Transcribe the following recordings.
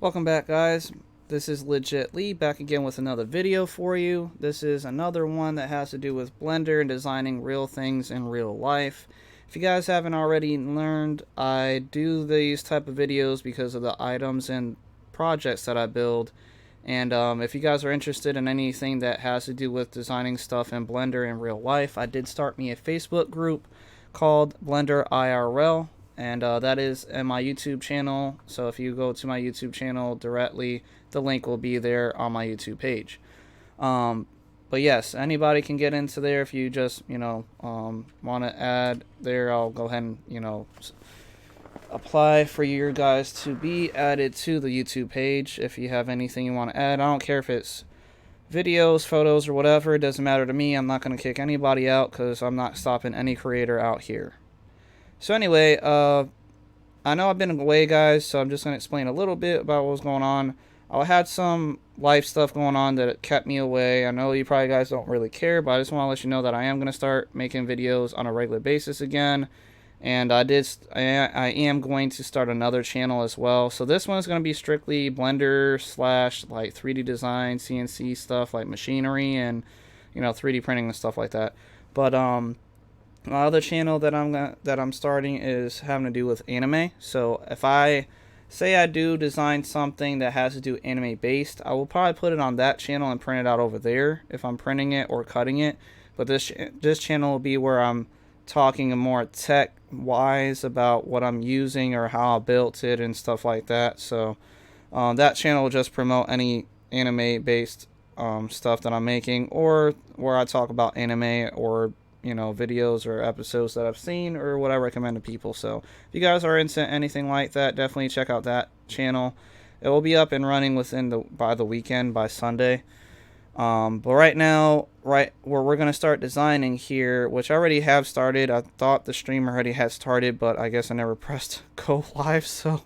Welcome back, guys. This is Legit Lee back again with another video for you. This is another one that has to do with Blender and designing real things in real life. If you guys haven't already learned, I do these type of videos because of the items and projects that I build. And if you guys are interested in anything that has to do with designing stuff in Blender in real life, I did start me a Facebook group called Blender IRL. And that is in my YouTube channel. So if you go to my YouTube channel directly, the link will be there on my YouTube page. But yes, anybody can get into there if you just, want to add there. I'll go ahead and, apply for you guys to be added to the YouTube page if you have anything you want to add. I don't care if it's videos, photos, or whatever. It doesn't matter to me. I'm not going to kick anybody out because I'm not stopping any creator out here. So anyway, I know I've been away, guys, so I'm just going to explain a little bit about what was going on. I had some life stuff going on that kept me away. I know you probably guys don't really care, but I just want to let you know that I am going to start making videos on a regular basis again. And I am going to start another channel as well. So this one is going to be strictly Blender / like 3D design, CNC stuff like machinery and 3D printing and stuff like that. But my other channel that I'm starting is having to do with anime. So if I say I do design something that has to do anime based, I will probably put it on that channel and print it out over there if I'm printing it or cutting it. But this channel will be where I'm talking more tech wise about what I'm using or how I built it and stuff like that. So that channel will just promote any anime based stuff that I'm making, or where I talk about anime or videos or episodes that I've seen or what I recommend to people. So if you guys are into anything like that, definitely check out that channel. It will be up and running by the weekend, by Sunday. But right now, where we're going to start designing here, which I already have started. I thought the stream already had started, but I guess I never pressed go live, so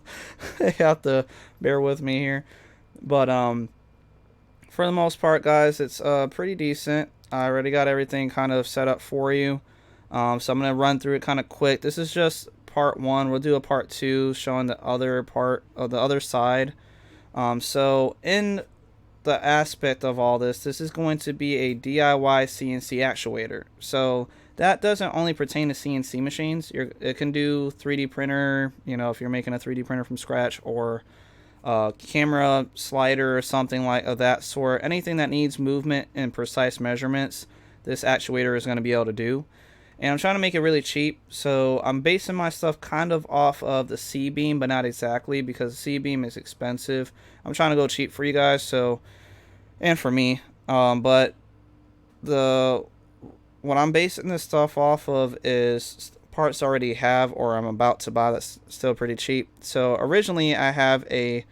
you have to bear with me here. But for the most part, guys, it's pretty decent. I already got everything kind of set up for you. So I'm going to run through it kind of quick. This is just part 1. We'll do a part 2 showing the other part of the other side. So in the aspect of all this is going to be a DIY CNC actuator. So that doesn't only pertain to CNC machines. It can do 3D printer, if you're making a 3D printer from scratch, or camera slider or something like of that sort. Anything that needs movement and precise measurements, this actuator is going to be able to do. And I'm trying to make it really cheap, so I'm basing my stuff kind of off of the C-beam, but not exactly, because the C-beam is expensive. I'm trying to go cheap for you guys, so, and for me. But what I'm basing this stuff off of is parts I already have or I'm about to buy that's still pretty cheap. So originally I have a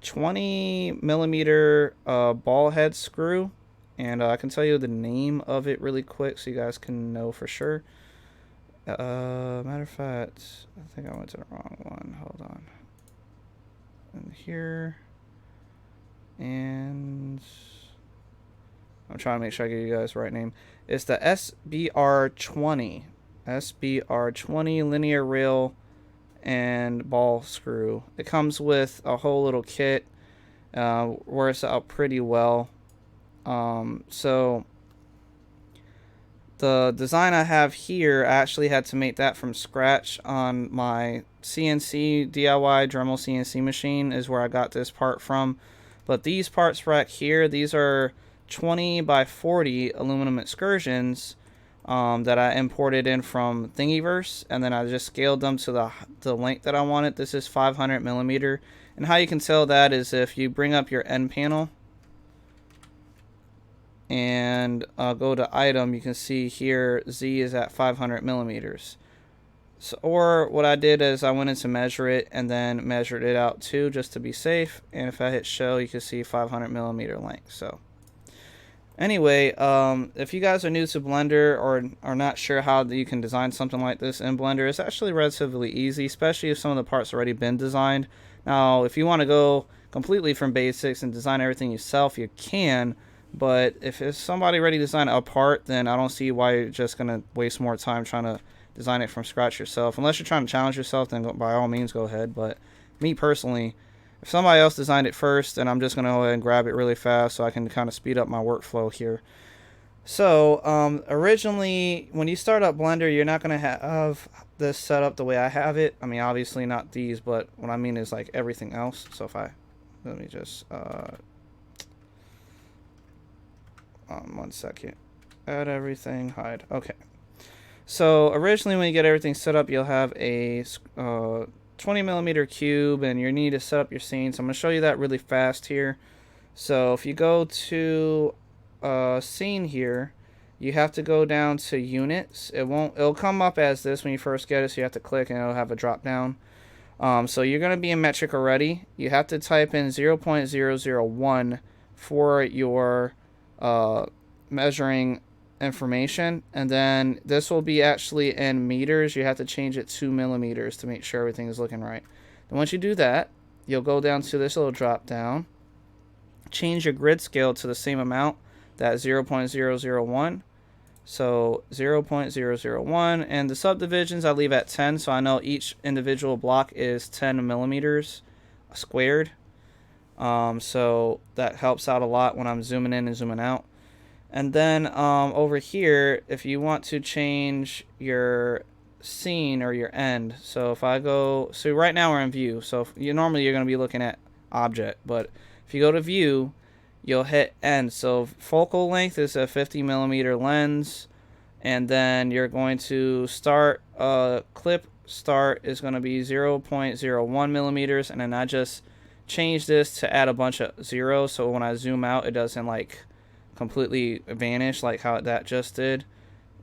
20 millimeter ball head screw, and I can tell you the name of it really quick so you guys can know for sure. Matter of fact, I think I went to the wrong one. Hold on. And here, and I'm trying to make sure I give you guys the right name. It's the SBR20 linear rail and ball screw. It comes with a whole little kit, works out pretty well. So the design I have here, I actually had to make that from scratch on my CNC DIY Dremel CNC machine is where I got this part from. But these parts right here, these are 20 by 40 aluminum excursions that I imported in from Thingiverse, and then I just scaled them to the length that I wanted. This is 500 millimeter, and how you can tell that is if you bring up your end panel and go to item, you can see here Z is at 500 millimeters. So, or what I did is I went in to measure it and then measured it out too, just to be safe. And if I hit show, you can see 500 millimeter length. So anyway, if you guys are new to Blender or are not sure how you can design something like this in Blender, it's actually relatively easy, especially if some of the parts already been designed. Now, if you want to go completely from basics and design everything yourself, you can. But if it's somebody already designed a part, then I don't see why you're just going to waste more time trying to design it from scratch yourself. Unless you're trying to challenge yourself, then by all means go ahead. But me personally, If somebody else designed it first, then I'm just going to go ahead and grab it really fast so I can kind of speed up my workflow here. So originally, when you start up Blender, you're not going to have this set up the way I have it. I mean, obviously not these, but what I mean is like everything else. So if I, let me just, 1 second, add everything, hide. Okay. So originally when you get everything set up, you'll have a 20mm cube, and you need to set up your scene. So I'm going to show you that really fast here. So if you go to scene here, you have to go down to units. It'll come up as this when you first get it, so you have to click and it'll have a drop down. So you're going to be in metric already. You have to type in 0.001 for your measuring information, and then this will be actually in meters. You have to change it to millimeters to make sure everything is looking right. And once you do that, you'll go down to this little drop down, change your grid scale to the same amount, that 0.001. So 0.001, and the subdivisions I leave at 10, so I know each individual block is 10 millimeters squared. So that helps out a lot when I'm zooming in and zooming out. And then over here, if you want to change your scene or your end, so if I go, so right now we're in view, so normally you're going to be looking at object, but if you go to view, you'll hit end. So focal length is a 50mm lens, and then you're going to start, clip start is going to be 0.01 millimeters, and then I just change this to add a bunch of zeros, so when I zoom out it doesn't like completely vanish like how that just did.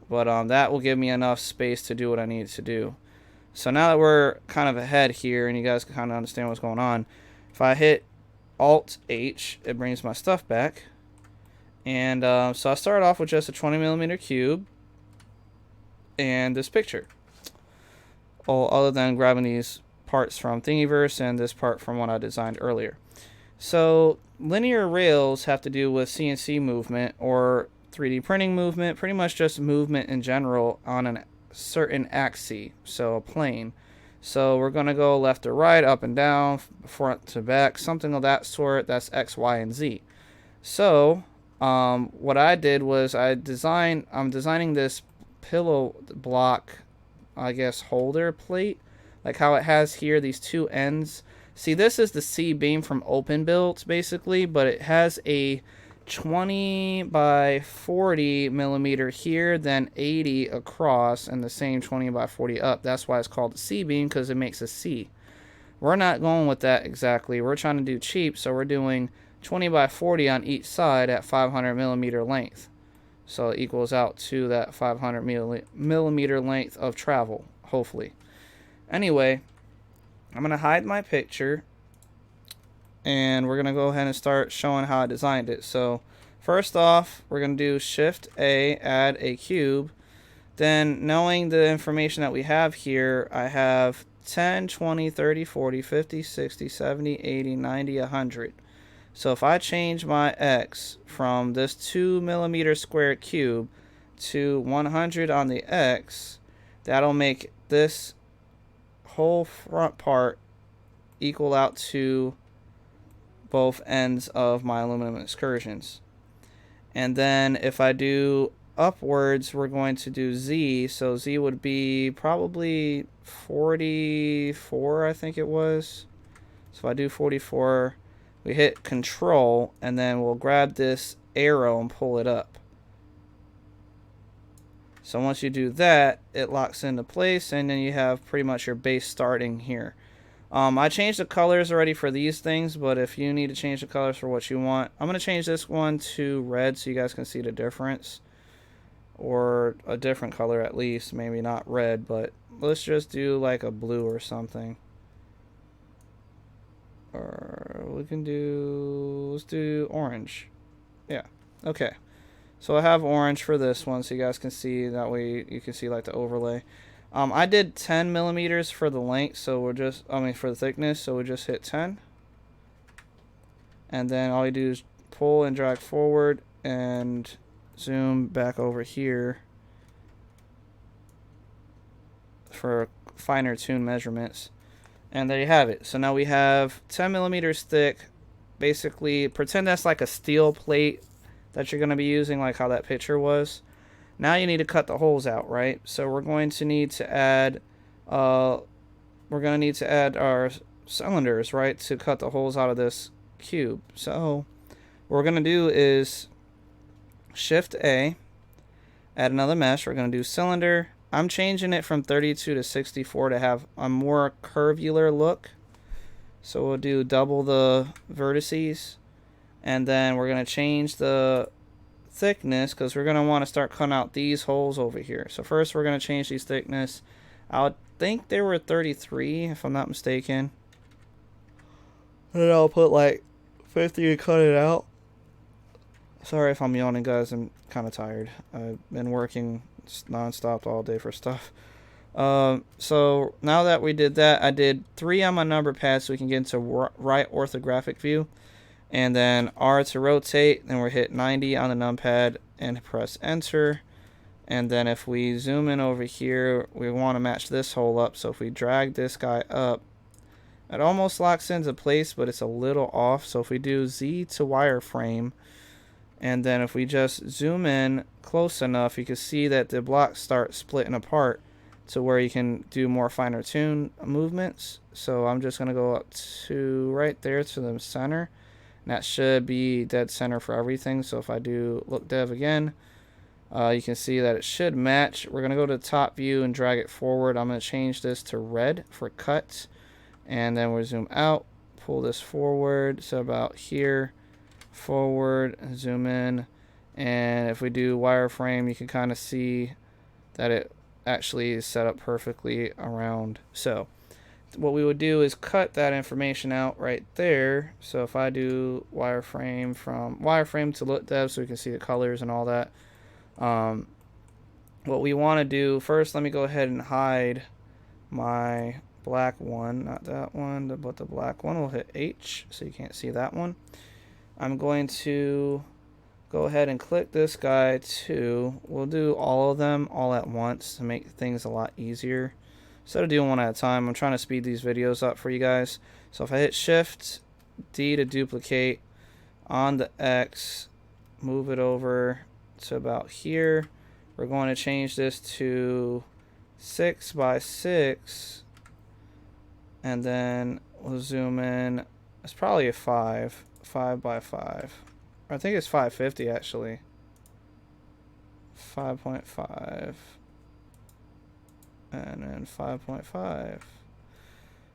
But that will give me enough space to do what I need to do. So now that we're kind of ahead here and you guys can kind of understand what's going on, if I hit Alt H, it brings my stuff back. And so I started off with just a 20mm cube and this picture. Well, other than grabbing these parts from Thingiverse and this part from what I designed earlier. So linear rails have to do with CNC movement or 3D printing movement, pretty much just movement in general on a certain axis, so a plane. So we're going to go left to right, up and down, front to back, something of that sort. That's X, Y, and Z. So what I did was I'm designing this pillow block, I guess, holder plate, like how it has here these two ends. See, this is the C beam from Open Built, basically, but it has a 20 by 40 millimeter here, then 80 across, and the same 20 by 40 up. That's why it's called the C beam, because it makes a C. We're not going with that exactly. We're trying to do cheap, so we're doing 20 by 40 on each side at 500 millimeter length. So it equals out to that 500 millimeter length of travel, hopefully. Anyway, I'm going to hide my picture, and we're going to go ahead and start showing how I designed it. So first off, we're going to do Shift A, add a cube. Then knowing the information that we have here, I have 10, 20, 30, 40, 50, 60, 70, 80, 90, 100. So if I change my X from this 2mm squared cube to 100 on the X, that'll make this whole front part equal out to both ends of my aluminum excursions. And then if I do upwards, we're going to do Z. So Z would be probably 44, I think it was. So if I do 44, we hit Control, and then we'll grab this arrow and pull it up. So once you do that, it locks into place, and then you have pretty much your base starting here. I changed the colors already for these things, but if you need to change the colors for what you want, I'm going to change this one to red so you guys can see the difference. Or a different color at least, maybe not red, but let's just do like a blue or something. Or we can do, let's do orange. Yeah, okay. So I have orange for this one so you guys can see, that way you can see like the overlay. I did 10 millimeters for the length, so we're just, for the thickness, so we just hit 10. And then all you do is pull and drag forward and zoom back over here for finer tune measurements. And there you have it. So now we have 10 millimeters thick. Basically, pretend that's like a steel plate that you're going to be using, like how that picture was. Now you need to cut the holes out, right? So we're going to need to add our cylinders, right, to cut the holes out of this cube. So what we're going to do is Shift A, add another mesh. We're going to do cylinder. I'm changing it from 32 to 64 to have a more curvular look. So we'll do double the vertices, and then we're going to change the thickness because we're going to want to start cutting out these holes over here. So first we're going to change these thickness. I think they were 33 if I'm not mistaken. And I'll put like 50 and cut it out. Sorry if I'm yawning, guys. I'm kind of tired. I've been working non-stop all day for stuff. So now that we did that, I did 3 on my number pad so we can get into right orthographic view. And then R to rotate. Then we'll hit 90 on the numpad and press enter. And then if we zoom in over here, we want to match this hole up. So if we drag this guy up, it almost locks into place, but it's a little off. So if we do Z to wireframe, and then if we just zoom in close enough, you can see that the blocks start splitting apart to where you can do more finer tune movements. So I'm just going to go up to right there to the center. And that should be dead center for everything. So if I do look dev again, you can see that it should match. We're going to go to the top view and drag it forward. I'm going to change this to red for cut. And then we'll zoom out, pull this forward. So about here. Forward, zoom in, and if we do wireframe, you can kind of see that it actually is set up perfectly around. So what we would do is cut that information out right there. So if I do wireframe, from wireframe to look dev so we can see the colors and all that, what we want to do first, let me go ahead and hide my black one, not that one, but the black one. We'll hit H so you can't see that one. I'm going to go ahead and click this guy too. We'll do all of them all at once to make things a lot easier. Instead of doing one at a time, I'm trying to speed these videos up for you guys. So if I hit Shift D to duplicate on the X, move it over to about here. We're going to change this to 6 by 6, and then we'll zoom in. It's probably a 5 by 5. I think it's 550 actually. 5.5 and then 5.5.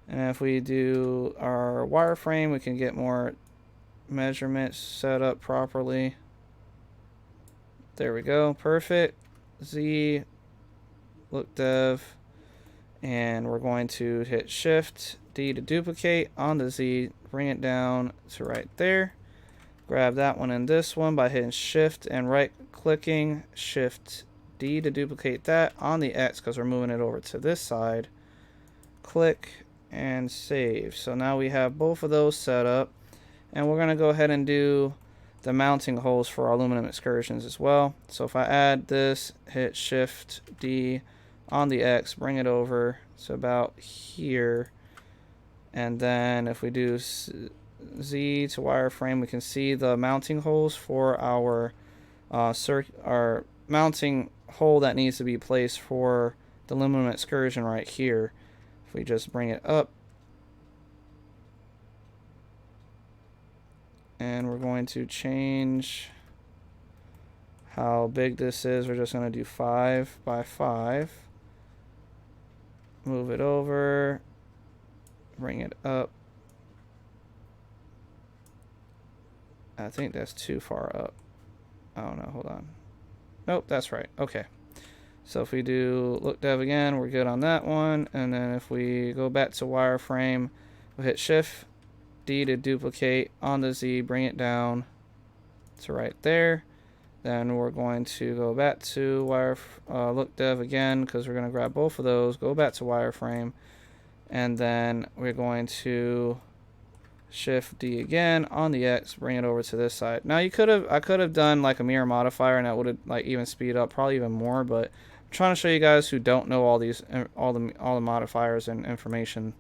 And if we do our wireframe, we can get more measurements set up properly. There we go, perfect. Z, look dev, and we're going to hit Shift D to duplicate on the Z, bring it down to right there. Grab that one and this one by hitting Shift and right clicking, Shift D to duplicate that on the X because we're moving it over to this side. Click and save. So now we have both of those set up, and we're going to go ahead and do the mounting holes for our aluminum excursions as well. So if I add this, hit Shift D on the X, bring it over to about here, and then if we do Z to wireframe, we can see the mounting holes for our mounting hole that needs to be placed for the aluminum excursion right here. If we just bring it up, and we're going to change how big this is. We're just going to do 5 by 5. Move it over, bring it up. I think that's too far up. I don't know, hold on. Nope, that's right. Okay. So if we do look dev again, we're good on that one. And then if we go back to wireframe, we'll hit Shift D to duplicate on the Z, bring it down to right there. Then we're going to go back to look dev again because we're going to grab both of those, go back to wireframe, and then we're going to Shift D again on the X, bring it over to this side. Now I could have done like a mirror modifier, and that would have like even speed up probably even more, but I'm trying to show you guys who don't know all the modifiers and information.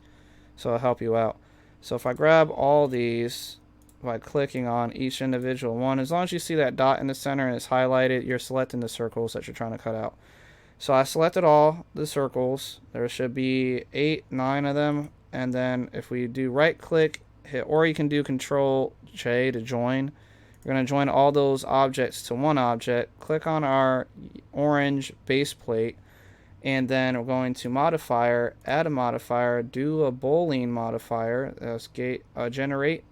so it'll help you out. So if I grab all these by clicking on each individual one, as long as you see that dot in the center and it's highlighted, you're selecting the circles that you're trying to cut out. So I selected all the circles. There should be 8, 9 of them. And then if we do right click, hit, or you can do Control J to join. We're going to join all those objects to one object. Click on our orange base plate. And then we're going to modifier, add a modifier, do a boolean modifier. That's generate.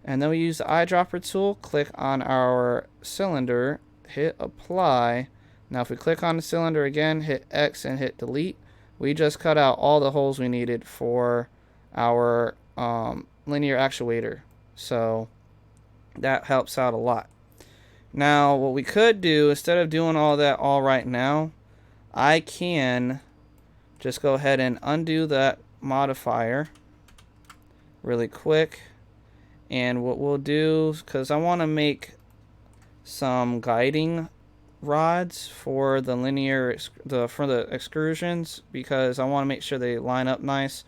And then we use the eyedropper tool. Click on our cylinder, hit apply. Now if we click on the cylinder again, hit X and hit delete, we just cut out all the holes we needed for our linear actuator. So that helps out a lot. Now what we could do, instead of doing all that all right now, I can just go ahead and undo that modifier really quick. And what we'll do, because I want to make some guiding rods for the linear for the extrusions, because I want to make sure they line up nice.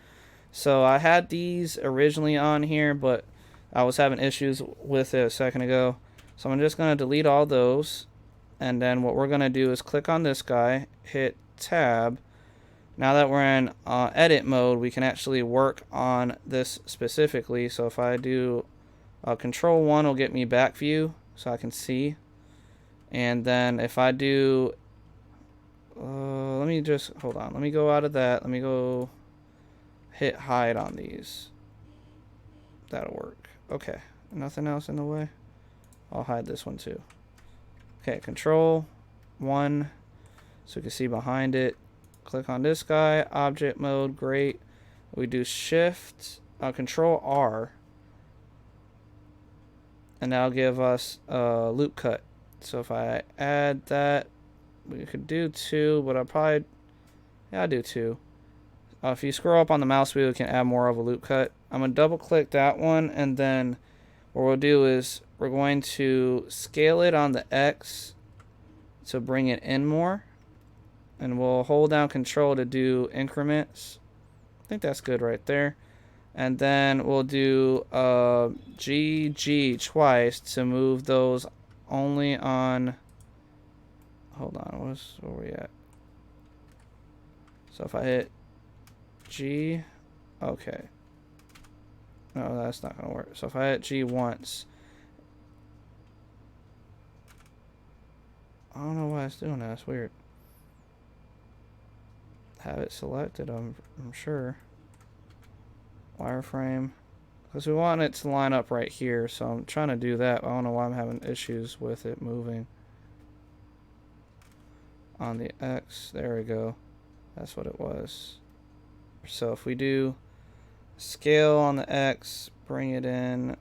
So I had these originally on here, but I was having issues with it a second ago. So I'm just going to delete all those, and then what we're going to do is click on this guy, hit tab. Now that we're in edit mode, we can actually work on this specifically. So if I do control 1 will get me back view so I can see. And then if I do, let me just, hold on. Let me go out of that. Let me go hit hide on these. That'll work. Okay. Nothing else in the way? I'll hide this one too. Okay, control 1 so you can see behind it. Click on this guy, object mode, great. We do shift, control R, and that'll give us a loop cut. So if I add that, we could do 2, but I'll probably, yeah, I'll do 2. If you scroll up on the mouse wheel, you can add more of a loop cut. I'm going to double click that one, and then what we'll do is we're going to scale it on the X to bring it in more. And we'll hold down control to do increments. I think that's good right there. And then we'll do GG twice to move those only on, hold on, where are we at? So if I hit G, okay. No, that's not going to work. So if I hit G once, I don't know why it's doing that. It's weird. Have it selected, I'm sure. Wireframe. Because we want it to line up right here, so I'm trying to do that. I don't know why I'm having issues with it moving. On the X, there we go. That's what it was. So if we do scale on the X, bring it in.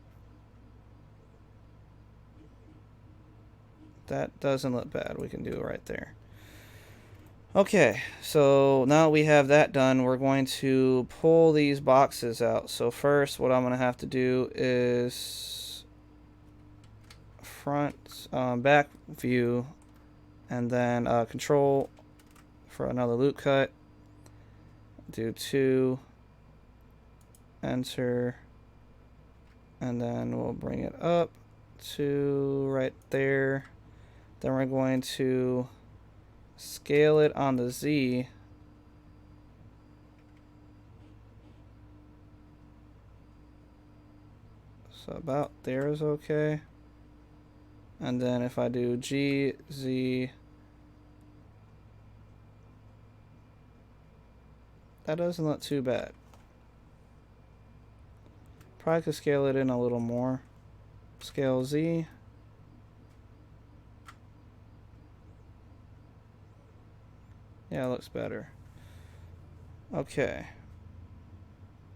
That doesn't look bad. We can do it right there. Okay, so now we have that done, we're going to pull these boxes out. So first, what I'm going to have to do is front, back view, and then control for another loop cut. Do 2, enter, and then we'll bring it up to right there. Then we're going to scale it on the Z. So about there is okay. And then if I do G, Z, that doesn't look too bad. Probably could scale it in a little more. Scale Z. Yeah, it looks better. Okay.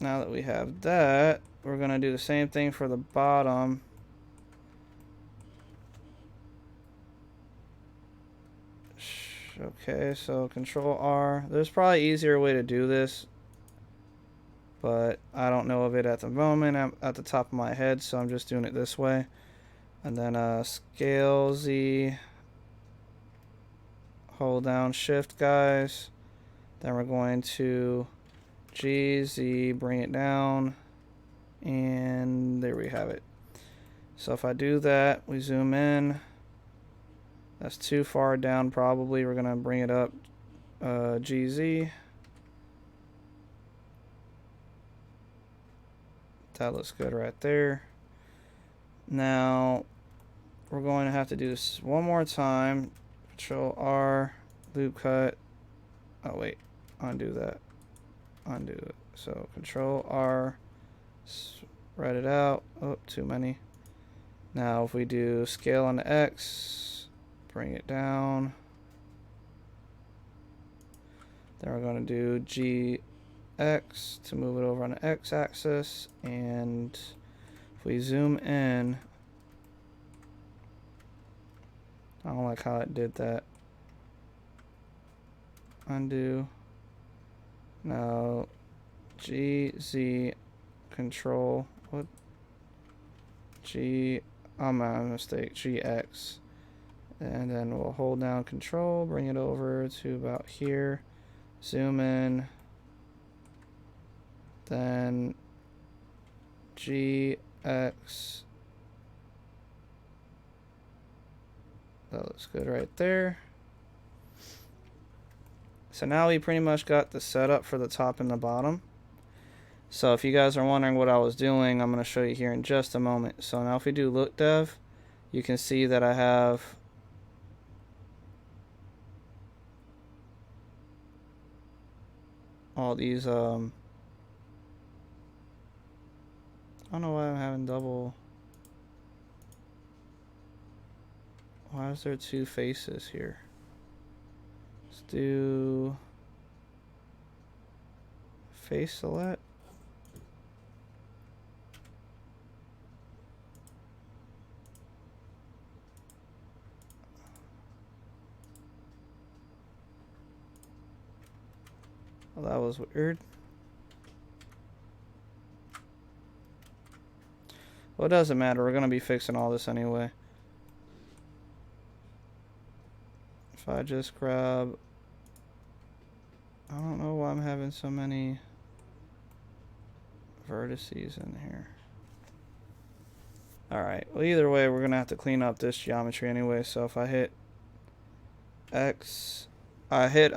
Now that we have that, we're going to do the same thing for the bottom. Okay, so control R. There's probably an easier way to do this, but I don't know of it at the moment. I'm at the top of my head, so I'm just doing it this way. And then scale Z. Hold down shift, guys. Then we're going to G, Z, bring it down, and there we have it. So if I do that, we zoom in. That's too far down probably. We're gonna bring it up, GZ. That looks good right there. Now we're going to have to do this one more time. Control R, loop cut. Oh wait, undo that. Undo it. So Control R, spread it out. Oh, too many. Now if we do scale on the X, bring it down. Then we're going to do GX to move it over on the X axis, and if we zoom in, I don't like how it did that. Undo. Now GZ control, what? Oh my mistake, GX. And then we'll hold down control, bring it over to about here, zoom in, then GX. That looks good right there. So now we pretty much got the setup for the top and the bottom. So if you guys are wondering what I was doing, I'm going to show you here in just a moment. So now if we do look dev, you can see that I have all these, I don't know why I'm having double. Why is there two faces here? Let's do face select. Well, that was weird. Well, it doesn't matter. We're going to be fixing all this anyway. If I just grab... I don't know why I'm having so many vertices in here. Alright, well either way, we're going to have to clean up this geometry anyway. So if I hit X, I hit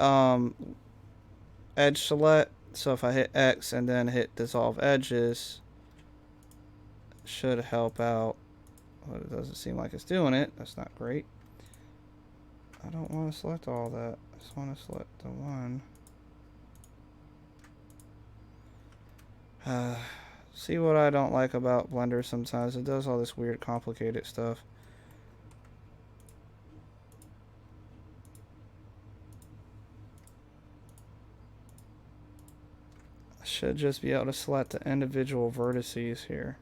edge select. So if I hit X and then hit dissolve edges, should help out. But it doesn't seem like it's doing it. That's not great. I don't want to select all that. I just want to select the one. See what I don't like about Blender sometimes. It does all this weird complicated stuff. I should just be able to select the individual vertices here.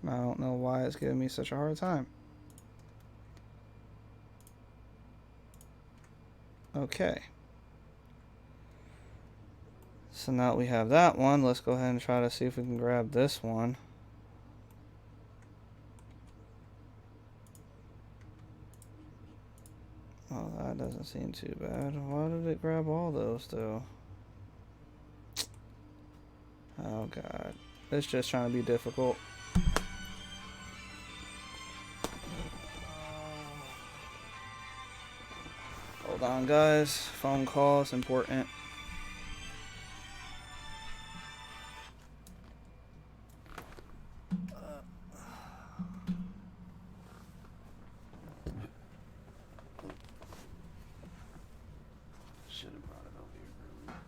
I don't know why it's giving me such a hard time. Okay. So now that we have that one, let's go ahead and try to see if we can grab this one. Oh, that doesn't seem too bad. Why did it grab all those though? Oh god. It's just trying to be difficult. Hold on guys, phone call is important. Should have brought it over here earlier.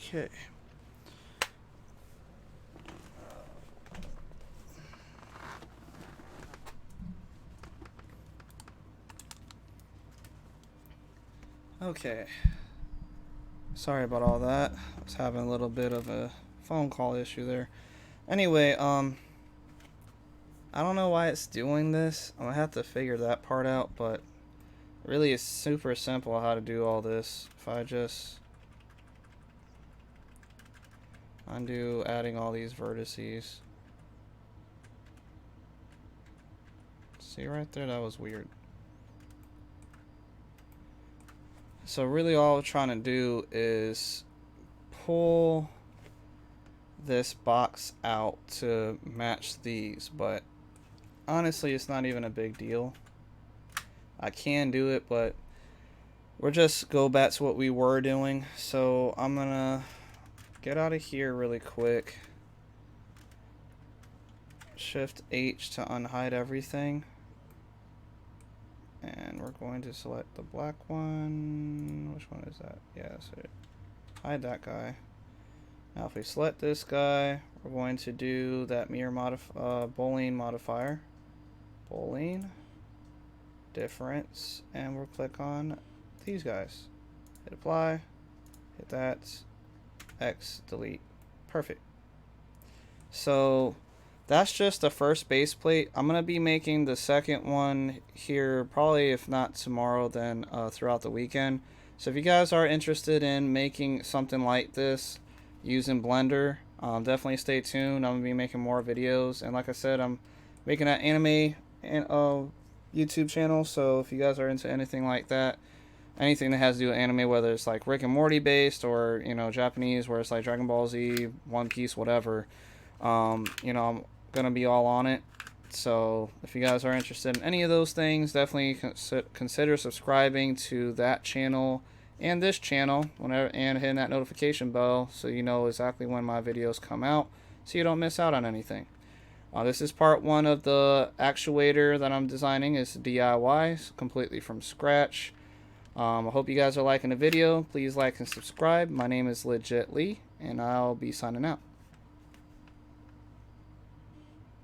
Okay. Okay. Sorry about all that. I was having a little bit of a phone call issue there. Anyway, I don't know why it's doing this. I'm gonna have to figure that part out, but really it's super simple how to do all this. If I just undo adding all these vertices. See right there, that was weird. So really all I'm trying to do is pull this box out to match these, but honestly it's not even a big deal. I can do it, but we'll just go back to what we were doing. So I'm gonna get out of here really quick. Shift H to unhide everything. And we're going to select the black one. Which one is that? Yeah, so hide that guy. Now if we select this guy, we're going to do that mirror boolean modifier. Boolean difference, and we'll click on these guys. Hit apply, hit that, X, delete. Perfect. So that's just the first base plate. I'm going to be making the second one here probably, if not tomorrow, then throughout the weekend. So if you guys are interested in making something like this using Blender, definitely stay tuned. I'm going to be making more videos. And like I said, I'm making an anime and YouTube channel. So if you guys are into anything like that, anything that has to do with anime, whether it's like Rick and Morty based or, you know, Japanese, where it's like Dragon Ball Z, One Piece, whatever, you know, I'm gonna be all on it. So if you guys are interested in any of those things, definitely consider subscribing to that channel and this channel whenever, and hitting that notification bell so you know exactly when my videos come out, so you don't miss out on anything. This is part one of the actuator that I'm designing. It's DIY, completely from scratch. I hope you guys are liking the video. Please like and subscribe. My name is Legit Lee, and I'll be signing out.